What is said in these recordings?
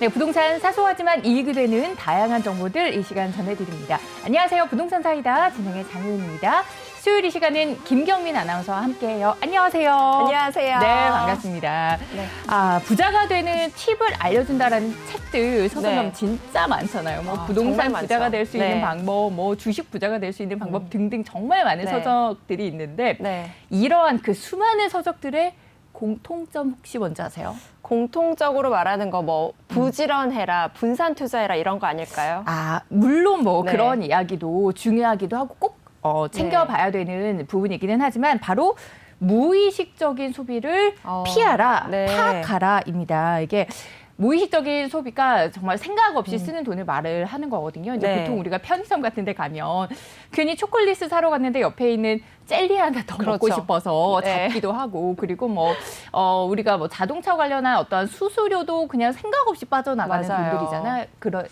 네, 부동산 사소하지만 이익이 되는 다양한 정보들 이 시간 전해드립니다. 안녕하세요. 부동산 사이다 진행의 장효은입니다. 수요일 이 시간은 김경민 아나운서와 함께해요. 안녕하세요. 안녕하세요. 네, 반갑습니다. 네. 부자가 되는 팁을 알려준다라는 책들 서점가면 네. 진짜 많잖아요. 뭐 아, 부동산 정말 부자가 많죠. 될 수 네. 있는 방법, 뭐 주식 부자가 될 수 있는 방법 등등 정말 많은 네. 서적들이 있는데 네. 이러한 그 수많은 서적들의 공통점 혹시 뭔지 아세요? 공통적으로 말하는 거 뭐 부지런해라, 분산 투자해라 이런 거 아닐까요? 물론 뭐 네. 그런 이야기도 중요하기도 하고 꼭 챙겨봐야 되는 부분이기는 하지만 바로 무의식적인 소비를 피하라, 네. 파악하라입니다. 이게 무의식적인 소비가 정말 생각 없이 쓰는 돈을 말을 하는 거거든요. 이제 네. 보통 우리가 편의점 같은 데 가면 괜히 초콜릿을 사러 갔는데 옆에 있는 젤리 하나 더 먹고 그렇죠. 싶어서 네. 잡기도 하고 그리고 우리가 뭐 자동차 관련한 어떤 수수료도 그냥 생각 없이 빠져나가는 맞아요. 돈들이잖아요.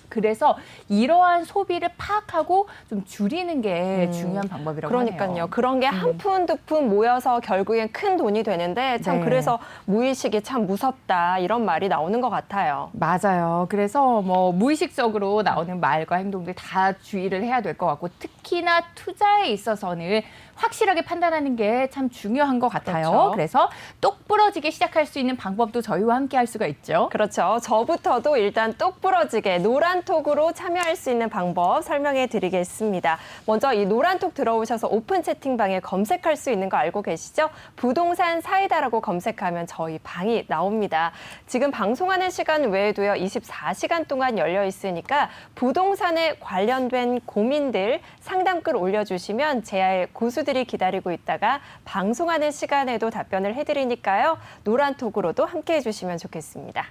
그래서 이러한 소비를 파악하고 좀 줄이는 게 중요한 방법이라고 그러니까요. 하네요. 그런 게 한 푼 두 푼 모여서 결국엔 큰 돈이 되는데 참 네. 그래서 무의식이 참 무섭다 이런 말이 나오는 것 같아요. 맞아요. 그래서 뭐 무의식적으로 나오는 말과 행동들 다 주의를 해야 될 것 같고 특히나 투자에 있어서는 확실하게 판단하는 게 참 중요한 것 같아요. 그렇죠. 그래서 똑 부러지게 시작할 수 있는 방법도 저희와 함께 할 수가 있죠. 그렇죠. 저부터도 일단 똑부러지게 노란톡으로 참여할 수 있는 방법 설명해 드리겠습니다. 먼저 이 노란톡 들어오셔서 오픈 채팅방에 검색할 수 있는 거 알고 계시죠? 부동산 사이다라고 검색하면 저희 방이 나옵니다. 지금 방송하는 시간 외에도요. 24시간 동안 열려 있으니까 부동산에 관련된 고민들 상담글 올려주시면 제아의 고수들이 기다리고 있다가 방송하는 시간에도 답변을 해드리니까요. 노란톡으로도 함께 해주시면 좋겠습니다.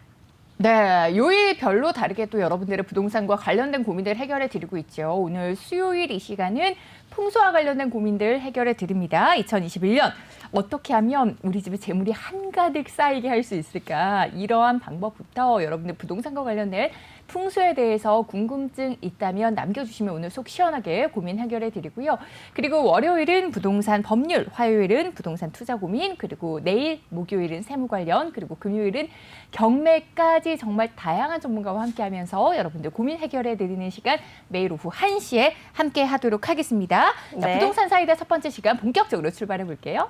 네, 요일별로 다르게 또 여러분들의 부동산과 관련된 고민들 해결해 드리고 있죠. 오늘 수요일 이 시간은 풍수와 관련된 고민들 해결해 드립니다. 2021년 어떻게 하면 우리 집에 재물이 한가득 쌓이게 할 수 있을까? 이러한 방법부터 여러분들 부동산과 관련된 풍수에 대해서 궁금증 있다면 남겨주시면 오늘 속 시원하게 고민 해결해 드리고요. 그리고 월요일은 부동산 법률, 화요일은 부동산 투자 고민, 그리고 내일 목요일은 세무 관련, 그리고 금요일은 경매까지 정말 다양한 전문가와 함께 하면서 여러분들 고민 해결해 드리는 시간 매일 오후 1시에 함께 하도록 하겠습니다. 자, 네. 부동산 사이다 첫 번째 시간 본격적으로 출발해 볼게요.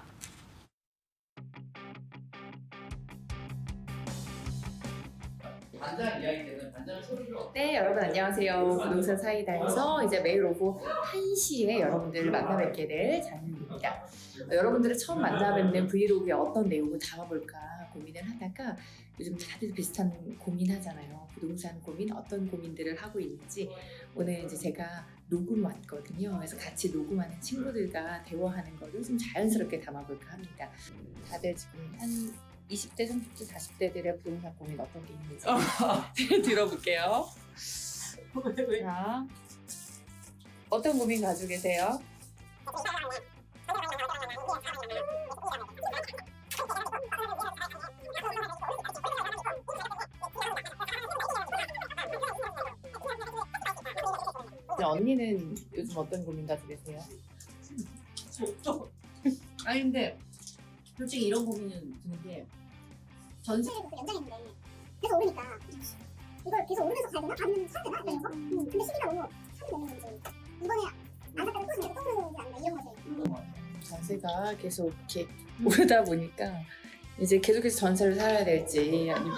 네, 여러분 안녕하세요. 부동산 사이다에서 이제 매일 오후 1시에 여러분들을 만나 뵙게 될 장윤입니다. 여러분들을 처음 만나 뵙는 브이로그에 어떤 내용을 담아볼까 고민을 하다가 요즘 다들 비슷한 고민하잖아요. 부동산 고민, 어떤 고민들을 하고 있는지 오늘 이제 제가 녹음 왔거든요. 그래서 같이 녹음하는 친구들과 대화하는 거를 좀 자연스럽게 담아볼까 합니다. 다들 지금 한 20대, 30대, 40대들의 부동산 고민 어떤 게 있는지 들어볼게요. 자, 어떤 고민 가지고 계세요? 언니는 요즘 어떤 고민 가지고 계세요? 아니 근데 솔직히 이런 고민은 드는 게 전세 연장했는데 계속 오르니까 이걸 계속 오르면서 가야 되나? 아니면 사야 되나? 이러면서 근데 시기가 너무 차이 되는 건지 이번에 안 샀다가 또 계속 또 오르는 건지 안 이런 거지. 전세가 계속 이렇게 오르다 보니까 이제 계속해서 전세를 살아야 될지 아니면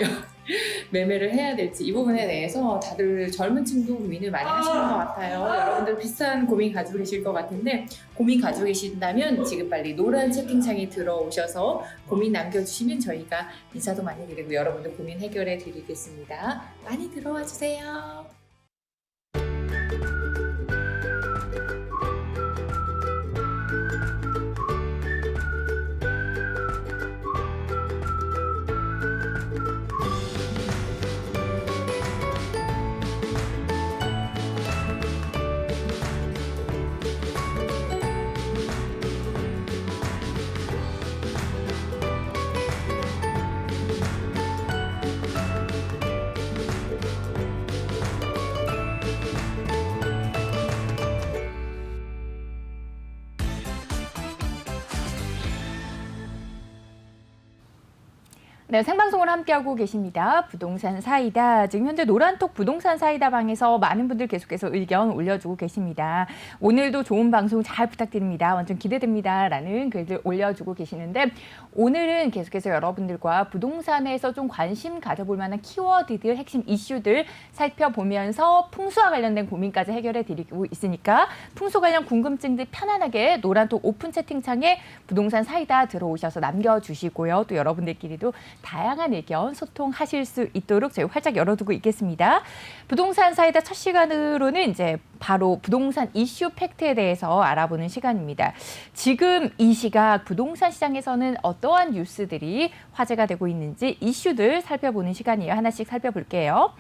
매매를 해야 될지 이 부분에 대해서 다들 젊은 층도 고민을 많이 하시는 것 같아요. 여러분들 비슷한 고민 가지고 계실 것 같은데 고민 가지고 계신다면 지금 빨리 노란 채팅창에 들어오셔서 고민 남겨주시면 저희가 인사도 많이 드리고 여러분들 고민 해결해 드리겠습니다. 많이 들어와 주세요. 네, 생방송을 함께하고 계십니다. 부동산 사이다. 지금 현재 노란톡 부동산 사이다 방에서 많은 분들 계속해서 의견 올려주고 계십니다. 오늘도 좋은 방송 잘 부탁드립니다. 완전 기대됩니다. 라는 글들 올려주고 계시는데 오늘은 계속해서 여러분들과 부동산에서 좀 관심 가져볼 만한 키워드들, 핵심 이슈들 살펴보면서 풍수와 관련된 고민까지 해결해 드리고 있으니까 풍수 관련 궁금증들 편안하게 노란톡 오픈 채팅창에 부동산 사이다 들어오셔서 남겨주시고요. 또 여러분들끼리도 다양한 의견 소통하실 수 있도록 저희 활짝 열어두고 있겠습니다. 부동산 사이다 첫 시간으로는 이제 바로 부동산 이슈 팩트에 대해서 알아보는 시간입니다. 지금 이 시각 부동산 시장에서는 어떠한 뉴스들이 화제가 되고 있는지 이슈들 살펴보는 시간이에요. 하나씩 살펴볼게요.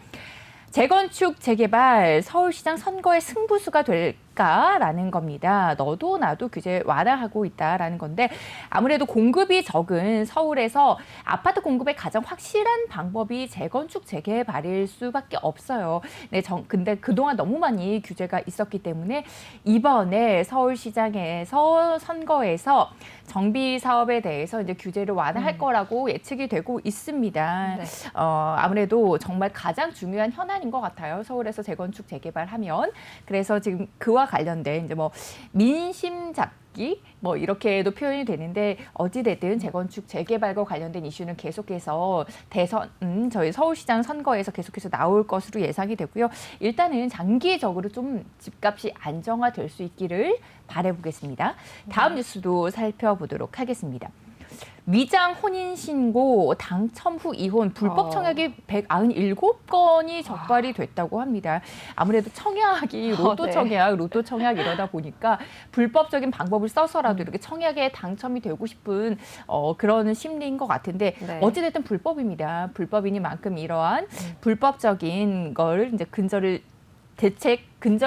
재건축, 재개발, 서울시장 선거의 승부수가 될까라는 겁니다. 너도 나도 규제 완화하고 있다라는 건데 아무래도 공급이 적은 서울에서 아파트 공급의 가장 확실한 방법이 재건축, 재개발일 수밖에 없어요. 네, 근데 그동안 너무 많이 규제가 있었기 때문에 이번에 서울시장에서 선거에서 정비 사업에 대해서 이제 규제를 완화할 거라고 예측이 되고 있습니다. 네. 아무래도 정말 가장 중요한 현안인 것 같아요. 서울에서 재건축, 재개발하면. 그래서 지금 그와 관련된 이제 뭐 민심 잡기 뭐 이렇게도 표현이 되는데 어찌됐든 재건축, 재개발과 관련된 이슈는 계속해서 저희 서울시장 선거에서 계속해서 나올 것으로 예상이 되고요. 일단은 장기적으로 좀 집값이 안정화될 수 있기를 바라보겠습니다. 다음 뉴스도 살펴보도록 하겠습니다. 위장 혼인신고, 당첨 후 이혼, 불법 청약이 197건이 적발이 됐다고 합니다. 아무래도 청약이 로또 네. 청약, 로또 청약 이러다 보니까 불법적인 방법을 써서라도 이렇게 청약에 당첨이 되고 싶은 그런 심리인 것 같은데 네. 어찌됐든 불법입니다. 불법이니만큼 이러한 불법적인 걸 이제 근절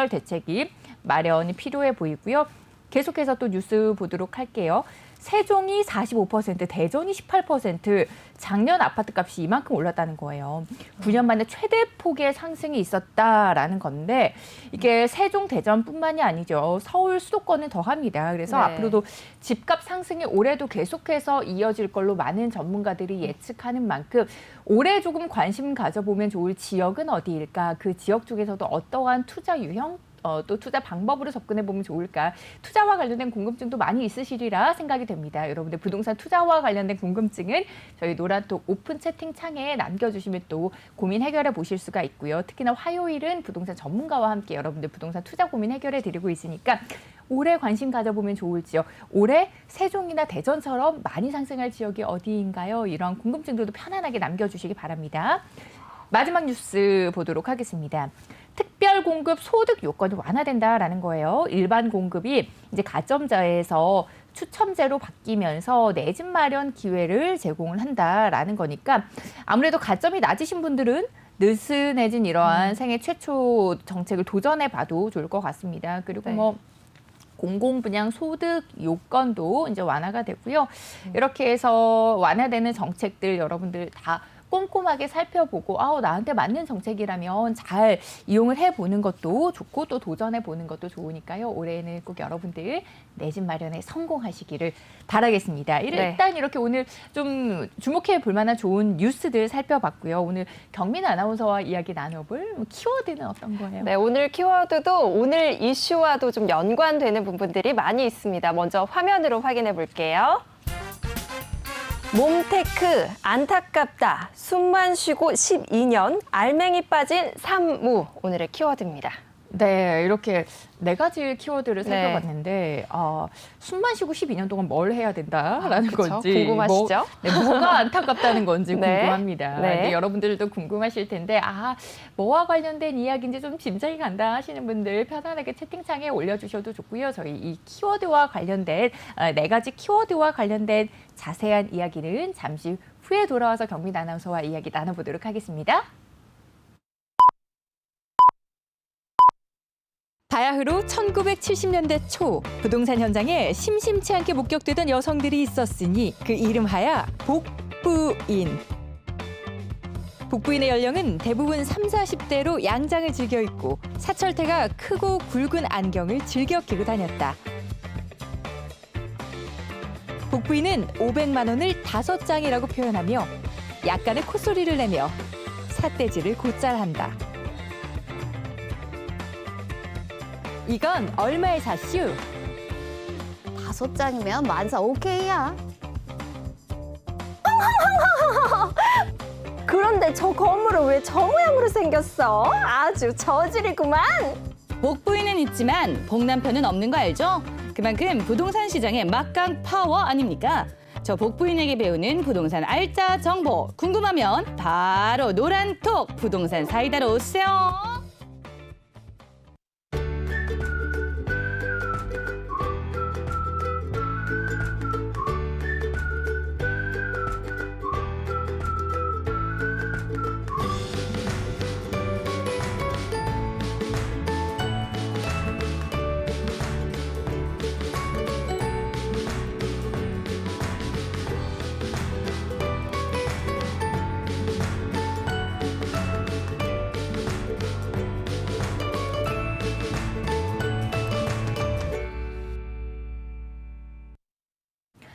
대책이 마련이 필요해 보이고요. 계속해서 또 뉴스 보도록 할게요. 세종이 45%, 대전이 18%, 작년 아파트값이 이만큼 올랐다는 거예요. 9년 만에 최대 폭의 상승이 있었다라는 건데 이게 세종, 대전뿐만이 아니죠. 서울 수도권은 더합니다. 그래서 네. 앞으로도 집값 상승이 올해도 계속해서 이어질 걸로 많은 전문가들이 예측하는 만큼 올해 조금 관심 가져보면 좋을 지역은 어디일까? 그 지역 중에서도 어떠한 투자 유형 또 투자 방법으로 접근해 보면 좋을까? 투자와 관련된 궁금증도 많이 있으시리라 생각이 됩니다. 여러분들 부동산 투자와 관련된 궁금증은 저희 노란톡 오픈 채팅창에 남겨주시면 또 고민 해결해 보실 수가 있고요. 특히나 화요일은 부동산 전문가와 함께 여러분들 부동산 투자 고민 해결해 드리고 있으니까 올해 관심 가져보면 좋을 지역, 올해 세종이나 대전처럼 많이 상승할 지역이 어디인가요? 이런 궁금증들도 편안하게 남겨주시기 바랍니다. 마지막 뉴스 보도록 하겠습니다. 특별 공급 소득 요건이 완화된다라는 거예요. 일반 공급이 이제 가점자에서 추첨제로 바뀌면서 내 집 마련 기회를 제공을 한다라는 거니까 아무래도 가점이 낮으신 분들은 느슨해진 이러한 생애 최초 정책을 도전해 봐도 좋을 것 같습니다. 그리고 네. 뭐 공공분양 소득 요건도 이제 완화가 되고요. 이렇게 해서 완화되는 정책들 여러분들 다 꼼꼼하게 살펴보고 나한테 맞는 정책이라면 잘 이용을 해보는 것도 좋고 또 도전해보는 것도 좋으니까요. 올해는 꼭 여러분들 내 집 마련에 성공하시기를 바라겠습니다. 일단 이렇게 오늘 좀 주목해 볼 만한 좋은 뉴스들 살펴봤고요. 오늘 경민 아나운서와 이야기 나눠볼 키워드는 어떤 거예요? 네, 오늘 키워드도 오늘 이슈와도 좀 연관되는 부분들이 많이 있습니다. 먼저 화면으로 확인해 볼게요. 몸테크 안타깝다. 숨만 쉬고 12년 알맹이 빠진 산무. 오늘의 키워드입니다. 네, 이렇게 네 가지 키워드를 네. 살펴봤는데 숨만 쉬고 12년 동안 뭘 해야 된다라는 그쵸? 건지 궁금하시죠? 뭐가 안타깝다는 건지 네. 궁금합니다. 네. 네, 여러분들도 궁금하실 텐데 뭐와 관련된 이야기인지 좀 짐작이 간다 하시는 분들 편안하게 채팅창에 올려주셔도 좋고요. 저희 이 키워드와 관련된 네 가지 키워드와 관련된 자세한 이야기는 잠시 후에 돌아와서 경민 아나운서와 이야기 나눠보도록 하겠습니다. 바야흐로 1970년대 초 부동산 현장에 심심치 않게 목격되던 여성들이 있었으니 그 이름하야 복부인. 복부인의 연령은 대부분 30, 40대로 양장을 즐겨 입고 사철태가 크고 굵은 안경을 즐겨 끼고 다녔다. 복부인은 500만 원을 5장이라고 표현하며 약간의 콧소리를 내며 삿대질을 곧잘 한다. 이건 얼마의 샀슈? 5장이면 만사 오케이야. 그런데 저 건물은 왜 저 모양으로 생겼어? 아주 저질이구만. 복부인은 있지만 복남편은 없는 거 알죠? 그만큼 부동산 시장의 막강 파워 아닙니까? 저 복부인에게 배우는 부동산 알짜 정보 궁금하면 바로 노란톡 부동산 사이다로 오세요.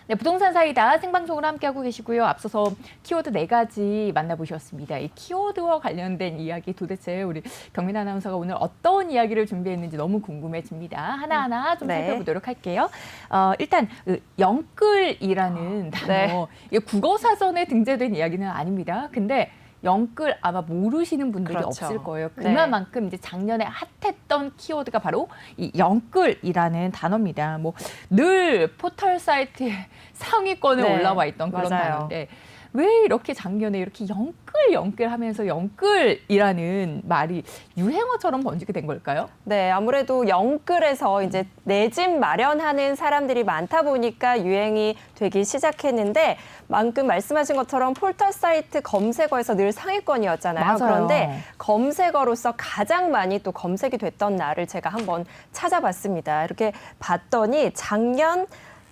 네, 부동산 사이다 생방송으로 함께하고 계시고요. 앞서서 키워드 4가지 만나보셨습니다. 이 키워드와 관련된 이야기 도대체 우리 경민 아나운서가 오늘 어떤 이야기를 준비했는지 너무 궁금해집니다. 하나하나 좀 네. 살펴보도록 할게요. 일단 영끌이라는 단어, 이게 국어사전에 등재된 이야기는 아닙니다. 근데 영끌 아마 모르시는 분들이 그렇죠. 없을 거예요. 네. 그만큼 이제 작년에 핫했던 키워드가 바로 이 영끌이라는 단어입니다. 뭐 늘 포털 사이트에 상위권에 네, 올라와 있던 그런 맞아요. 단어인데 왜 이렇게 작년에 이렇게 영끌 하면서 영끌이라는 말이 유행어처럼 번지게 된 걸까요? 네, 아무래도 영끌에서 이제 내 집 마련하는 사람들이 많다 보니까 유행이 되기 시작했는데 방금 말씀하신 것처럼 포털 사이트 검색어에서 늘 상위권이었잖아요. 맞아요. 그런데 검색어로서 가장 많이 또 검색이 됐던 날을 제가 한번 찾아봤습니다. 이렇게 봤더니 작년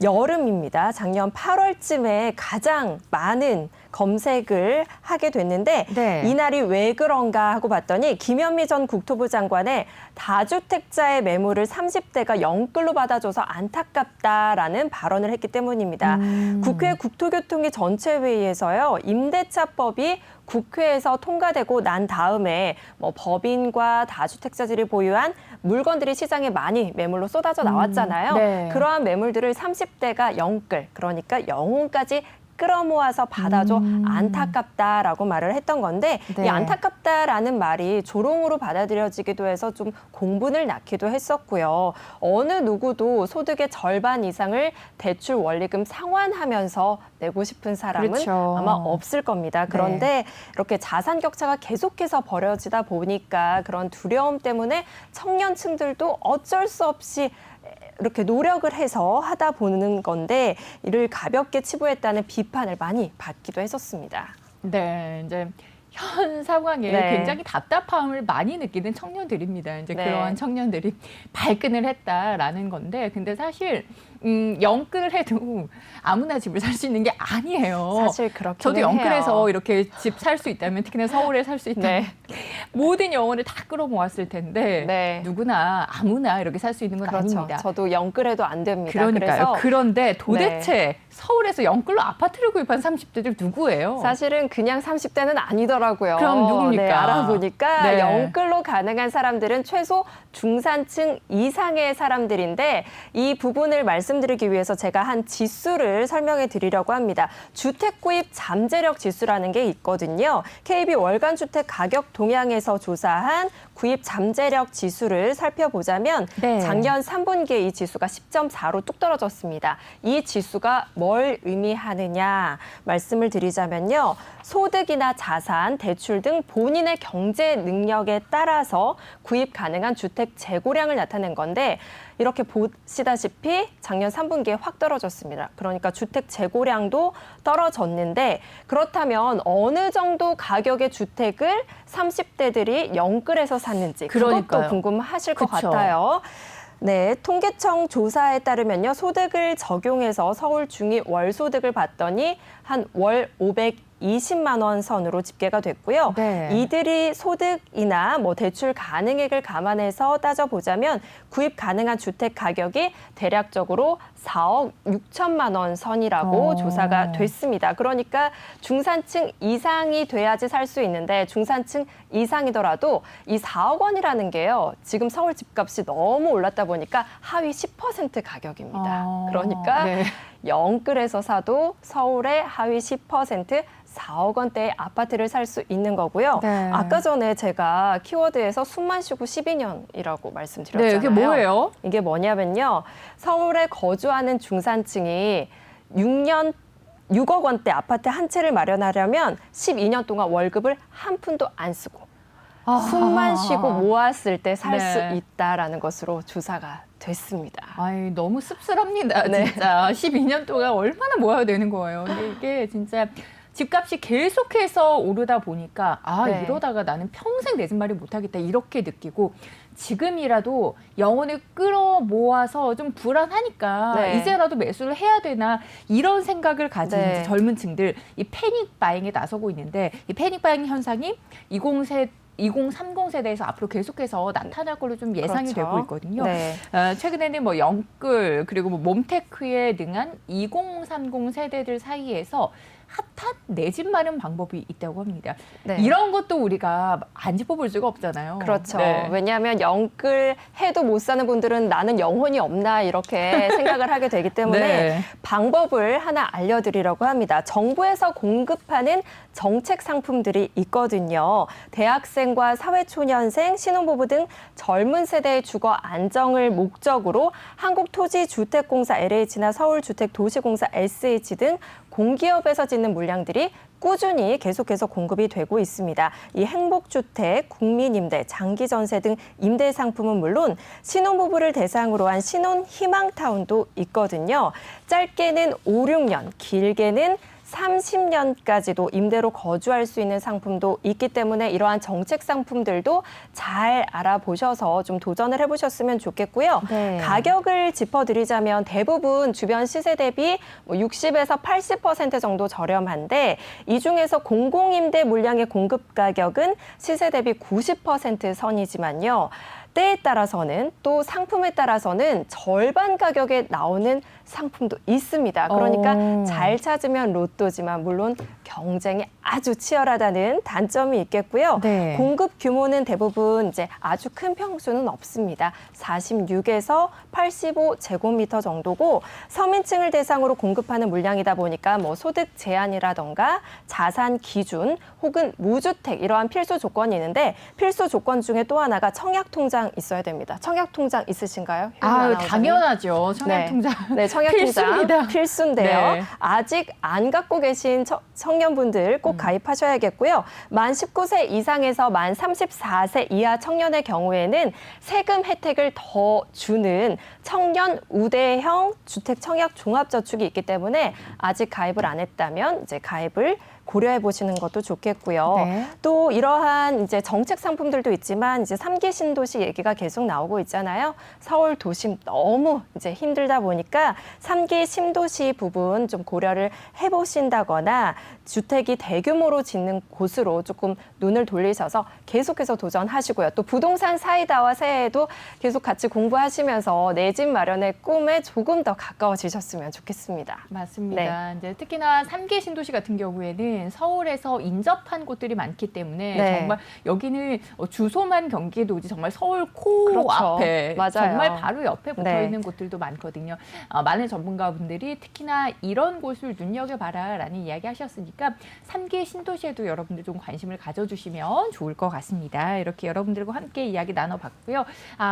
여름입니다. 작년 8월쯤에 가장 많은 검색을 하게 됐는데 네. 이날이 왜 그런가 하고 봤더니 김현미 전 국토부 장관의 다주택자의 매물을 30대가 영끌로 받아줘서 안타깝다라는 발언을 했기 때문입니다. 국회 국토교통위 전체회의에서요. 임대차법이 국회에서 통과되고 난 다음에 뭐 법인과 다주택자들이 보유한 물건들이 시장에 많이 매물로 쏟아져 나왔잖아요. 네. 그러한 매물들을 30대가 영끌, 그러니까 영혼까지 끌어모아서 받아줘 안타깝다라고 말을 했던 건데 네. 이 안타깝다라는 말이 조롱으로 받아들여지기도 해서 좀 공분을 낳기도 했었고요. 어느 누구도 소득의 절반 이상을 대출 원리금 상환하면서 내고 싶은 사람은 그렇죠. 아마 없을 겁니다. 그런데 이렇게 자산 격차가 계속해서 벌어지다 보니까 그런 두려움 때문에 청년층들도 어쩔 수 없이 이렇게 노력을 해서 하다 보는 건데 이를 가볍게 치부했다는 비판을 많이 받기도 했었습니다. 네, 이제 현 상황에 네. 굉장히 답답함을 많이 느끼는 청년들입니다. 이제 네. 그러한 청년들이 발끈을 했다라는 건데, 근데 사실 영끌을 해도 아무나 집을 살 수 있는 게 아니에요. 사실 그렇긴 저도 해요. 영끌에서 이렇게 집 살 수 있다면, 특히나 서울에 살 수 있다면 모든 영혼을 다 끌어모았을 텐데 네. 누구나 아무나 이렇게 살 수 있는 건 그렇죠. 아닙니다. 저도 영끌해도 안 됩니다. 그러니까요. 그래서 그런데 도대체 서울에서 영끌로 아파트를 구입한 30대들 누구예요? 사실은 그냥 30대는 아니더라고요. 그럼 누굽니까? 네, 알아보니까 네. 영끌로 가능한 사람들은 최소 중산층 이상의 사람들인데 이 부분을 말씀드리기 위해서 제가 한 지수를 설명해 드리려고 합니다. 주택 구입 잠재력 지수라는 게 있거든요. KB 월간 주택 가격 동향에서 조사한 구입 잠재력 지수를 살펴보자면 네. 작년 3분기에 이 지수가 10.4로 뚝 떨어졌습니다. 이 지수가 뭘 의미하느냐 말씀을 드리자면요. 소득이나 자산, 대출 등 본인의 경제 능력에 따라서 구입 가능한 주택 재고량을 나타낸 건데 이렇게 보시다시피 작년 3분기에 확 떨어졌습니다. 그러니까 주택 재고량도 떨어졌는데 그렇다면 어느 정도 가격의 주택을 30대들이 영끌해서 샀는지 그러니까요. 그것도 궁금하실 것 그쵸. 같아요. 네, 통계청 조사에 따르면요. 소득을 적용해서 서울 중위 월 소득을 봤더니 한 월 20만 원 선으로 집계가 됐고요. 네. 이들이 소득이나 뭐 대출 가능액을 감안해서 따져보자면 구입 가능한 주택 가격이 대략적으로 4억 6천만 원 선이라고 조사가 됐습니다. 그러니까 중산층 이상이 돼야지 살 수 있는데 중산층 이상이더라도 이 4억 원이라는 게요. 지금 서울 집값이 너무 올랐다 보니까 하위 10% 가격입니다. 그러니까 네. 영끌에서 사도 서울의 하위 10% 4억 원대의 아파트를 살 수 있는 거고요. 네. 아까 전에 제가 키워드에서 숨만 쉬고 12년이라고 말씀드렸잖아요. 네, 이게 뭐예요? 이게 뭐냐면요. 서울에 거주하는 중산층이 6억 원대 아파트 한 채를 마련하려면 12년 동안 월급을 한 푼도 안 쓰고 숨만 쉬고 모았을 때 살 수 네. 있다라는 것으로 조사가 됐습니다. 아이, 너무 씁쓸합니다. 네. 진짜 12년 동안 얼마나 모아야 되는 거예요. 근데 이게 진짜 집값이 계속해서 오르다 보니까 네. 이러다가 나는 평생 내 집 마련 못하겠다 이렇게 느끼고 지금이라도 영혼을 끌어 모아서 좀 불안하니까 네. 이제라도 매수를 해야 되나 이런 생각을 가진 네. 이제 젊은 층들 이 패닉 바잉에 나서고 있는데 이 패닉 바잉 현상이 2030 세대에서 앞으로 계속해서 나타날 걸로 좀 예상이 그렇죠. 되고 있거든요. 네. 최근에는 뭐 영끌 그리고 뭐 몸테크에 능한 2030 세대들 사이에서 핫한 내 집 마련 방법이 있다고 합니다. 네. 이런 것도 우리가 안 짚어볼 수가 없잖아요. 그렇죠. 네. 왜냐하면 영끌 해도 못 사는 분들은 나는 영혼이 없나 이렇게 생각을 하게 되기 때문에 네. 방법을 하나 알려드리려고 합니다. 정부에서 공급하는 정책 상품들이 있거든요. 대학생과 사회초년생, 신혼부부 등 젊은 세대의 주거 안정을 목적으로 한국토지주택공사 LH나 서울주택도시공사 SH 등 공기업에서 짓는 물량들이 꾸준히 계속해서 공급이 되고 있습니다. 이 행복주택, 국민임대, 장기전세 등 임대 상품은 물론 신혼부부를 대상으로 한 신혼희망타운도 있거든요. 짧게는 5, 6년, 길게는 30년까지도 임대로 거주할 수 있는 상품도 있기 때문에 이러한 정책 상품들도 잘 알아보셔서 좀 도전을 해보셨으면 좋겠고요. 네. 가격을 짚어드리자면 대부분 주변 시세 대비 60에서 80% 정도 저렴한데 이 중에서 공공임대 물량의 공급 가격은 시세 대비 90% 선이지만요. 때에 따라서는 또 상품에 따라서는 절반 가격에 나오는 상품도 있습니다. 그러니까 잘 찾으면 로또지만 물론 경쟁이 아주 치열하다는 단점이 있겠고요. 네. 공급 규모는 대부분 이제 아주 큰 평수는 없습니다. 46에서 85제곱미터 정도고 서민층을 대상으로 공급하는 물량이다 보니까 뭐 소득 제한이라던가 자산 기준 혹은 무주택 이러한 필수 조건이 있는데 필수 조건 중에 또 하나가 청약통장 있어야 됩니다. 청약통장 있으신가요? 당연하죠. 청약통장. 네, 청약통장 필수입니다. 필수인데요. 네. 아직 안 갖고 계신 청년분들 꼭 가입하셔야겠고요. 만 19세 이상에서 만 34세 이하 청년의 경우에는 세금 혜택을 더 주는 청년 우대형 주택 청약 종합저축이 있기 때문에 아직 가입을 안 했다면 이제 가입을 고려해 보시는 것도 좋겠고요. 네. 또 이러한 이제 정책 상품들도 있지만 이제 3기 신도시 얘기가 계속 나오고 있잖아요. 서울 도심 너무 이제 힘들다 보니까 3기 신도시 부분 좀 고려를 해 보신다거나 주택이 대규모로 짓는 곳으로 조금 눈을 돌리셔서 계속해서 도전하시고요. 또 부동산 사이다와 새해에도 계속 같이 공부하시면서 내 집 마련의 꿈에 조금 더 가까워지셨으면 좋겠습니다. 맞습니다. 이제 특히나 3기 신도시 같은 경우에는 서울에서 인접한 곳들이 많기 때문에 네. 정말 여기는 주소만 경기도 오지 정말 서울 코 그렇죠. 앞에 맞아요. 정말 바로 옆에 붙어 네. 있는 곳들도 많거든요. 많은 전문가분들이 특히나 이런 곳을 눈여겨봐라라는 이야기 하셨으니까 3기 신도시에도 여러분들 좀 관심을 가져주시면 좋을 것 같습니다. 이렇게 여러분들과 함께 이야기 나눠봤고요.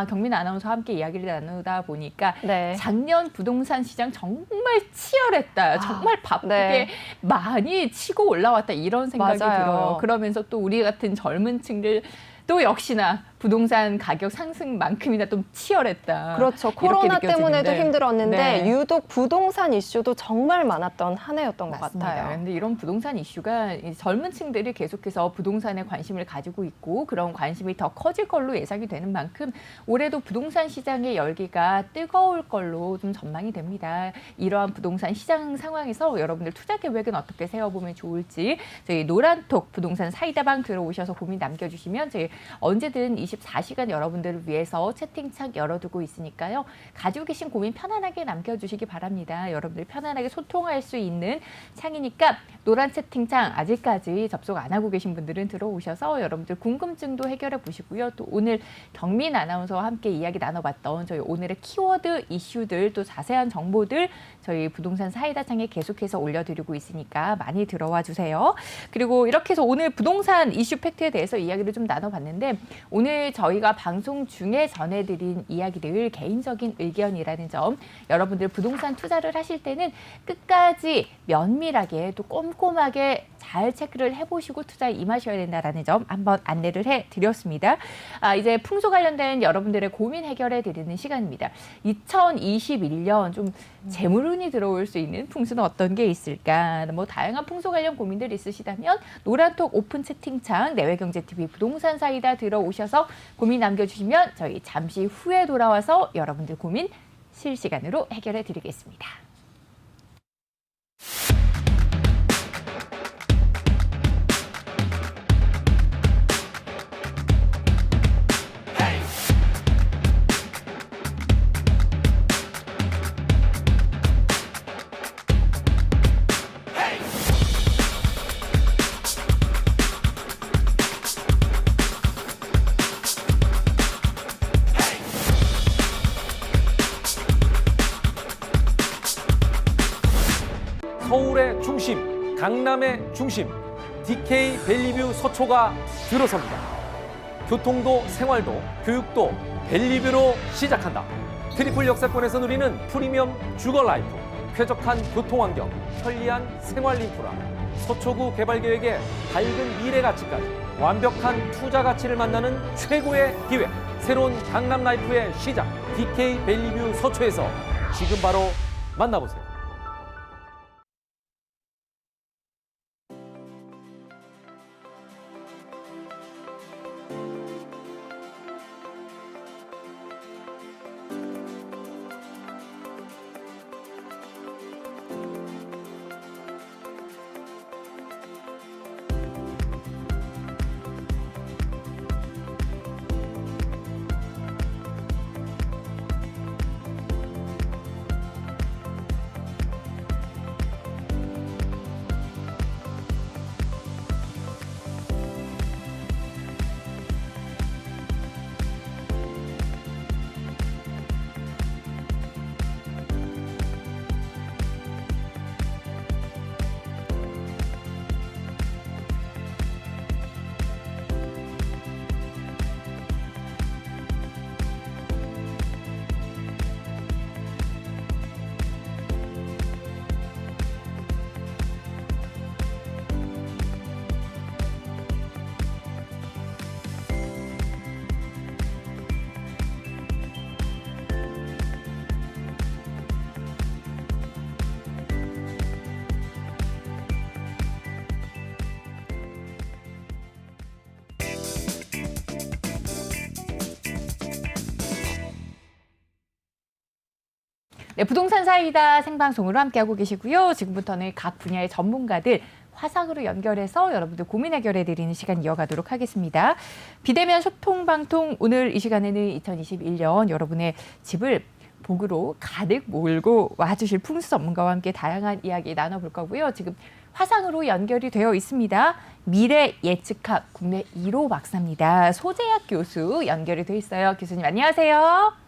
경민 아나운서와 함께 이야기를 나누다 보니까 네. 작년 부동산 시장 정말 치열했다. 정말 바쁘게 네. 많이 치고 올라왔다. 이런 생각이 맞아요. 들어요. 그러면서 또 우리 같은 젊은 층들 또 역시나 부동산 가격 상승만큼이나 좀 치열했다. 그렇죠. 이렇게 코로나 때문에도 느껴지는데. 힘들었는데 네. 유독 부동산 이슈도 정말 많았던 한 해였던 것 맞습니다. 같아요. 그런데 이런 부동산 이슈가 이 젊은 층들이 계속해서 부동산에 관심을 가지고 있고 그런 관심이 더 커질 걸로 예상이 되는 만큼 올해도 부동산 시장의 열기가 뜨거울 걸로 좀 전망이 됩니다. 이러한 부동산 시장 상황에서 여러분들 투자 계획은 어떻게 세워보면 좋을지 저희 노란톡 부동산 사이다방 들어오셔서 고민 남겨주시면 저희 언제든 24시간 여러분들을 위해서 채팅창 열어두고 있으니까요. 가지고 계신 고민 편안하게 남겨주시기 바랍니다. 여러분들 편안하게 소통할 수 있는 창이니까 노란 채팅창 아직까지 접속 안 하고 계신 분들은 들어오셔서 여러분들 궁금증도 해결해 보시고요. 또 오늘 경민 아나운서와 함께 이야기 나눠봤던 저희 오늘의 키워드 이슈들 또 자세한 정보들 저희 부동산 사이다 창에 계속해서 올려드리고 있으니까 많이 들어와 주세요. 그리고 이렇게 해서 오늘 부동산 이슈 팩트에 대해서 이야기를 좀 나눠봤는데 오늘 저희가 방송 중에 전해드린 이야기들 개인적인 의견이라는 점 여러분들 부동산 투자를 하실 때는 끝까지 면밀하게 또 꼼꼼하게 잘 체크를 해보시고 투자에 임하셔야 된다는 점 한번 안내를 해드렸습니다. 이제 풍수 관련된 여러분들의 고민 해결해 드리는 시간입니다. 2021년 좀 재물운이 들어올 수 있는 풍수는 어떤 게 있을까? 뭐 다양한 풍수 관련 고민들 있으시다면 노란톡 오픈 채팅창 내외경제TV 부동산 사이다 들어오셔서 고민 남겨주시면 저희 잠시 후에 돌아와서 여러분들 고민 실시간으로 해결해 드리겠습니다. 서울의 중심, 강남의 중심, DK 밸리뷰 서초가 들어섭니다. 교통도 생활도 교육도 밸리뷰로 시작한다. 트리플 역세권에서 누리는 프리미엄 주거 라이프, 쾌적한 교통환경, 편리한 생활 인프라, 서초구 개발 계획의 밝은 미래 가치까지 완벽한 투자 가치를 만나는 최고의 기회. 새로운 강남 라이프의 시작, DK 밸리뷰 서초에서 지금 바로 만나보세요. 네, 부동산 사이다 생방송으로 함께하고 계시고요. 지금부터는 각 분야의 전문가들 화상으로 연결해서 여러분들 고민 해결해드리는 시간 이어가도록 하겠습니다. 비대면 소통방통 오늘 이 시간에는 2021년 여러분의 집을 복으로 가득 몰고 와주실 풍수 전문가와 함께 다양한 이야기 나눠볼 거고요. 지금 화상으로 연결이 되어 있습니다. 미래 예측학 국내 1호 박사입니다. 소재학 교수 연결이 되어 있어요. 교수님 안녕하세요.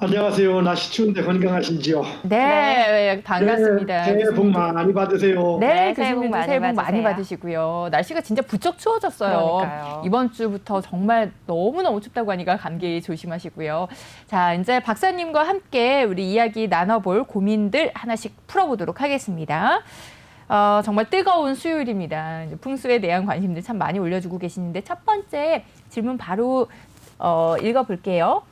안녕하세요. 날씨 추운데 건강하신지요? 네, 반갑습니다. 새해 복 많이 받으세요. 네, 새해 복 교수님도 많이 새해 복 많이 받으세요. 받으시고요. 날씨가 진짜 부쩍 추워졌어요. 그러니까요. 이번 주부터 정말 너무너무 춥다고 하니까 감기 조심하시고요. 자, 이제 박사님과 함께 우리 이야기 나눠볼 고민들 하나씩 풀어보도록 하겠습니다. 정말 뜨거운 수요일입니다. 이제 풍수에 대한 관심들 참 많이 올려주고 계시는데 첫 번째 질문 바로 읽어볼게요.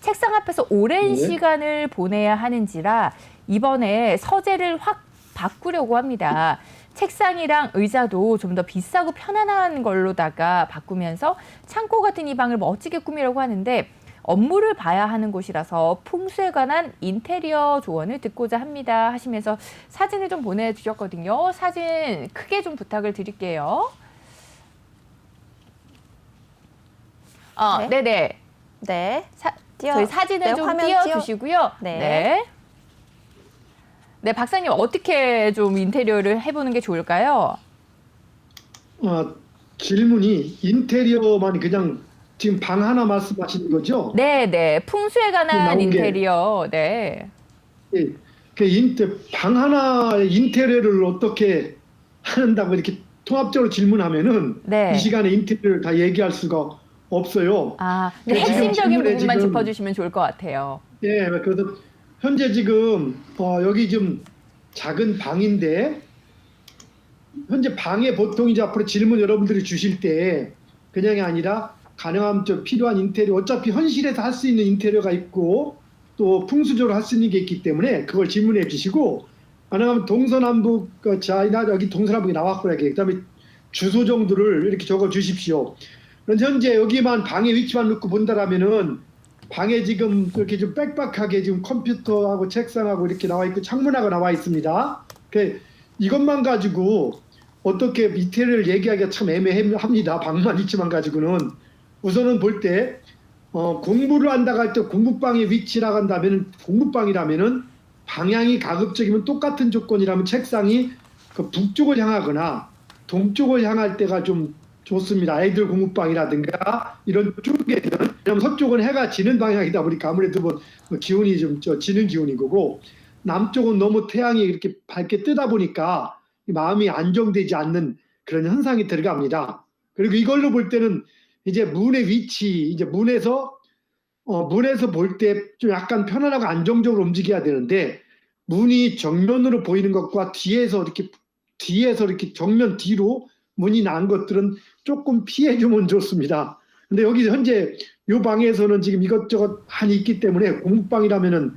책상 앞에서 오랜 시간을 보내야 하는지라 이번에 서재를 확 바꾸려고 합니다. 책상이랑 의자도 좀 더 비싸고 편안한 걸로다가 바꾸면서 창고 같은 이 방을 멋지게 꾸미려고 하는데 업무를 봐야 하는 곳이라서 풍수에 관한 인테리어 조언을 듣고자 합니다 하시면서 사진을 좀 보내주셨거든요. 사진 크게 좀 부탁을 드릴게요. 네. 네네. 네. 저희 사진을 네, 좀 화면 띄워주시고요. 네. 네. 네, 박사님 어떻게 좀 인테리어를 해보는 게 좋을까요? 질문이 인테리어만 그냥 지금 방 하나 말씀하시는 거죠? 네. 풍수에 관한 나온 게- 인테리어. 네. 예. 방 하나의 인테리어를 어떻게 한다고 이렇게 통합적으로 질문하면은 네. 이 시간에 인테리어를 다 얘기할 수가 없어요. 근데 네, 지금 핵심적인 질문에 부분만 지금- 짚어주시면 좋을 것 같아요. 예, 그래서 현재 지금 여기 좀 작은 방인데 현재 방에 보통 이제 앞으로 질문 여러분들이 주실 때 그냥이 아니라 가능하면 좀 필요한 인테리어 어차피 현실에서 할 수 있는 인테리어가 있고 또 풍수적으로 할 수 있는 게 있기 때문에 그걸 질문해 주시고 가능하면 동서남북 자이나 여기 동서남북이 나왔고요. 그다음에 주소 정도를 이렇게 적어 주십시오. 그런데 현재 여기만 방의 위치만 놓고 본다라면은 방에 지금 이렇게 좀 빽빽하게 지금 컴퓨터하고 책상하고 이렇게 나와 있고 창문하고 나와 있습니다. 이것만 가지고 어떻게 인테리어를 얘기하기가 참 애매합니다. 방만 위치만 가지고는 우선은 볼 때 공부를 한다고 할 때 공부방의 위치라고 한다면 공부방이라면은 방향이 가급적이면 똑같은 조건이라면 책상이 그 북쪽을 향하거나 동쪽을 향할 때가 좀 좋습니다. 아이들 공부방이라든가 이런 쪽에는 왜냐하면 서쪽은 해가 지는 방향이다 보니까 아무래도 뭐 기온이 좀 지는 기온인 거고 남쪽은 너무 태양이 이렇게 밝게 뜨다 보니까 마음이 안정되지 않는 그런 현상이 들어갑니다. 그리고 이걸로 볼 때는 이제 문의 위치, 이제 문에서 볼 때 좀 약간 편안하고 안정적으로 움직여야 되는데 문이 정면으로 보이는 것과 뒤에서 이렇게 정면 뒤로 문이 난 것들은 조금 피해주면 좋습니다. 근데 여기 현재 이 방에서는 지금 이것저것 많이 있기 때문에 공부방이라면은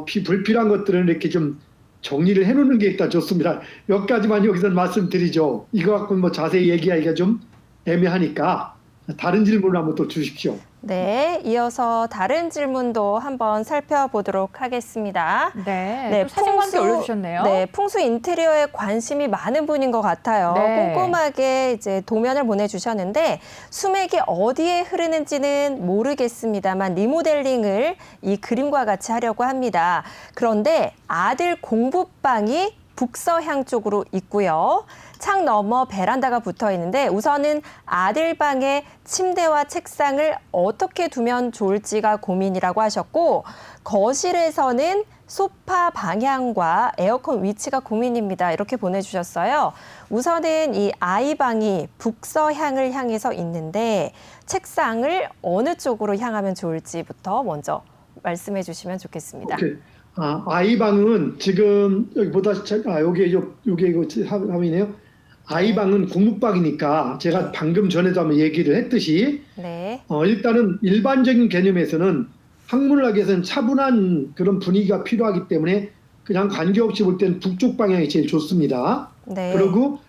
불필요한 것들은 이렇게 좀 정리를 해놓는 게 일단 좋습니다. 여기까지만 여기서 말씀드리죠. 이거 갖고 뭐 자세히 얘기하기가 좀 애매하니까 다른 질문을 한번 또 주십시오. 네, 이어서 다른 질문도 한번 살펴보도록 하겠습니다. 네. 또 사진과 함께 올려주셨네요. 네, 풍수 인테리어에 관심이 많은 분인 것 같아요. 네. 꼼꼼하게 이제 도면을 보내주셨는데 수맥이 어디에 흐르는지는 모르겠습니다만 리모델링을 이 그림과 같이 하려고 합니다. 그런데 아들 공부방이 북서향 쪽으로 있고요. 창 너머 베란다가 붙어 있는데 우선은 아들 방에 침대와 책상을 어떻게 두면 좋을지가 고민이라고 하셨고 거실에서는 소파 방향과 에어컨 위치가 고민입니다. 이렇게 보내주셨어요. 우선은 이 아이 방이 북서향을 향해서 있는데 책상을 어느 쪽으로 향하면 좋을지부터 먼저 말씀해 주시면 좋겠습니다. 오케이. 아이 방은 지금 여기 요게 화면이네요. 아이 방은 공부방이니까 제가 방금 전에도 한번 얘기를 했듯이 네. 일단은 일반적인 개념에서는 학문학에서는 차분한 그런 분위기가 필요하기 때문에 그냥 관계없이 볼 때는 북쪽 방향이 제일 좋습니다. 네. 그리고